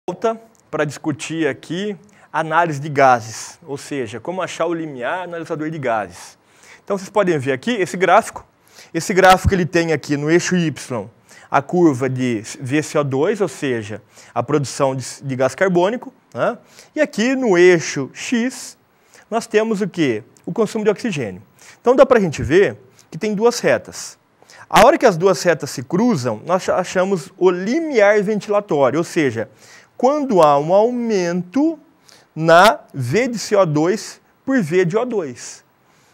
Volta para discutir aqui análise de gases, ou seja, como achar o limiar analisador de gases. Então vocês podem ver aqui esse gráfico. Esse gráfico ele tem aqui no eixo Y a curva de VCO2, ou seja, a produção de gás carbônico, né? E aqui no eixo X nós temos o quê? O consumo de oxigênio. Então dá para a gente ver que tem duas retas. A hora que as duas retas se cruzam, nós achamos o limiar ventilatório, ou seja, quando há um aumento na V de CO2 por V de O2.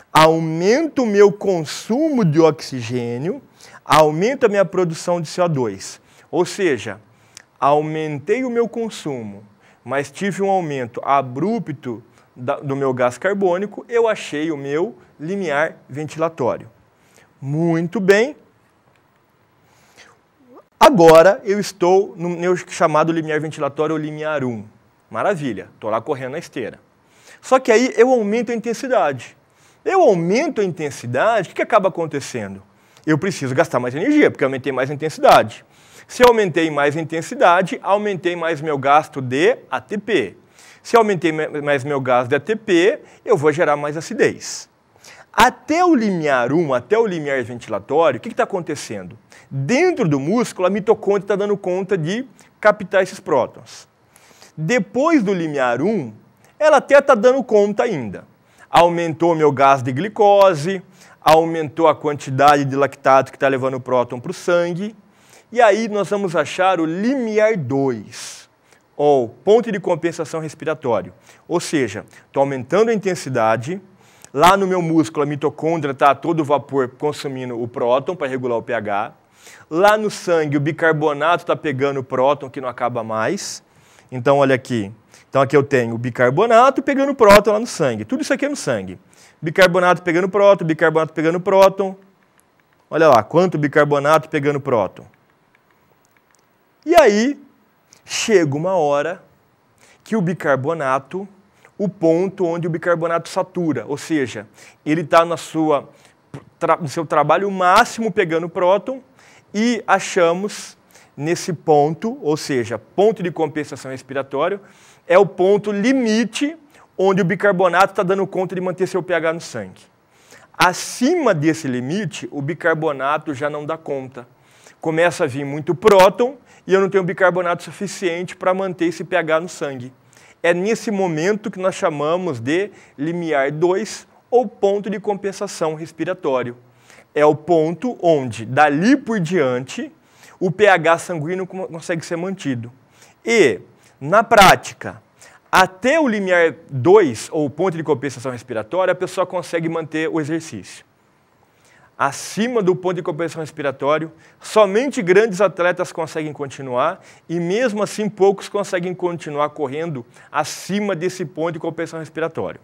Aumento o meu consumo de oxigênio, aumenta a minha produção de CO2. Ou seja, aumentei o meu consumo, mas tive um aumento abrupto do meu gás carbônico, eu achei o meu limiar ventilatório. Muito bem. Agora eu estou no meu chamado limiar ventilatório, ou limiar 1. Maravilha, estou lá correndo na esteira. Só que aí eu aumento a intensidade. Eu aumento a intensidade, o que acaba acontecendo? Eu preciso gastar mais energia, porque eu aumentei mais a intensidade. Se eu aumentei mais a intensidade, aumentei mais meu gasto de ATP. Se eu aumentei mais meu gasto de ATP, eu vou gerar mais acidez. Até o limiar 1, até o limiar ventilatório, o que está acontecendo? Dentro do músculo, a mitocôndria está dando conta de captar esses prótons. Depois do limiar 1, ela até está dando conta ainda. Aumentou meu gás de glicose, aumentou a quantidade de lactato que está levando o próton para o sangue. E aí nós vamos achar o limiar 2, ou ponto de compensação respiratório. Ou seja, estou aumentando a intensidade. Lá no meu músculo, a mitocôndria está a todo vapor consumindo o próton para regular o pH. Lá no sangue, o bicarbonato está pegando o próton, que não acaba mais. Então, olha aqui. Então, aqui eu tenho o bicarbonato pegando o próton lá no sangue. Tudo isso aqui é no sangue. Bicarbonato pegando próton, bicarbonato pegando próton. Olha lá, quanto bicarbonato pegando próton. E aí, chega uma hora que o bicarbonato, o ponto onde o bicarbonato satura, ou seja, ele está no seu trabalho máximo pegando próton e achamos nesse ponto, ou seja, ponto de compensação respiratório, é o ponto limite onde o bicarbonato está dando conta de manter seu pH no sangue. Acima desse limite, o bicarbonato já não dá conta. Começa a vir muito próton e eu não tenho bicarbonato suficiente para manter esse pH no sangue. É nesse momento que nós chamamos de limiar 2 ou ponto de compensação respiratório. É o ponto onde, dali por diante, o pH sanguíneo consegue ser mantido. E, na prática, até o limiar 2, ou ponto de compensação respiratória, a pessoa consegue manter o exercício. Acima do ponto de compensação respiratório, somente grandes atletas conseguem continuar e mesmo assim poucos conseguem continuar correndo acima desse ponto de compensação respiratório.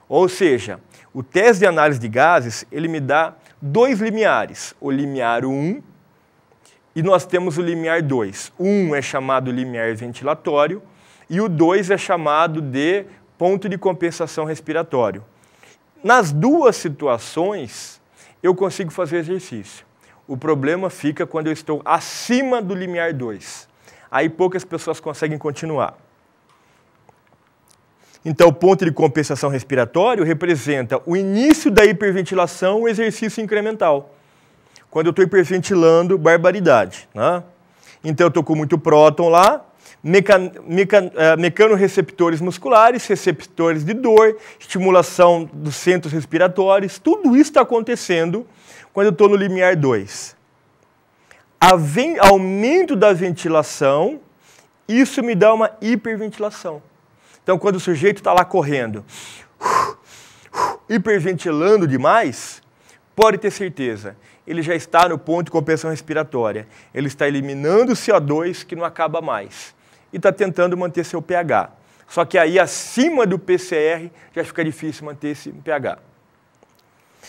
Ou seja, o teste de análise de gases, ele me dá dois limiares, o limiar 1 e nós temos o limiar 2. O 1 é chamado limiar ventilatório e o 2 é chamado de ponto de compensação respiratório. Nas duas situações, eu consigo fazer exercício. O problema fica quando eu estou acima do limiar 2. Aí poucas pessoas conseguem continuar. Então, o ponto de compensação respiratório representa o início da hiperventilação, o exercício incremental. Quando eu estou hiperventilando, barbaridade, né? Então, eu estou com muito próton lá, mecanoreceptores musculares, receptores de dor, estimulação dos centros respiratórios, tudo isso está acontecendo quando eu estou no limiar 2. Aumento da ventilação, isso me dá uma hiperventilação. Então, quando o sujeito está lá correndo, hiperventilando demais, pode ter certeza, ele já está no ponto de compensação respiratória. Ele está eliminando o CO2 que não acaba mais. E está tentando manter seu pH. Só que aí, acima do PCR, já fica difícil manter esse pH.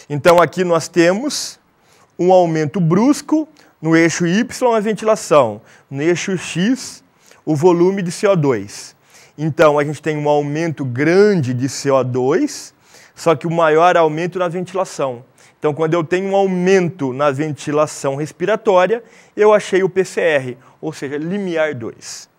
Então, aqui nós temos um aumento brusco no eixo Y, a ventilação. No eixo X, o volume de CO2. Então, a gente tem um aumento grande de CO2, só que o maior aumento na ventilação. Então, quando eu tenho um aumento na ventilação respiratória, eu achei o PCR, ou seja, limiar 2.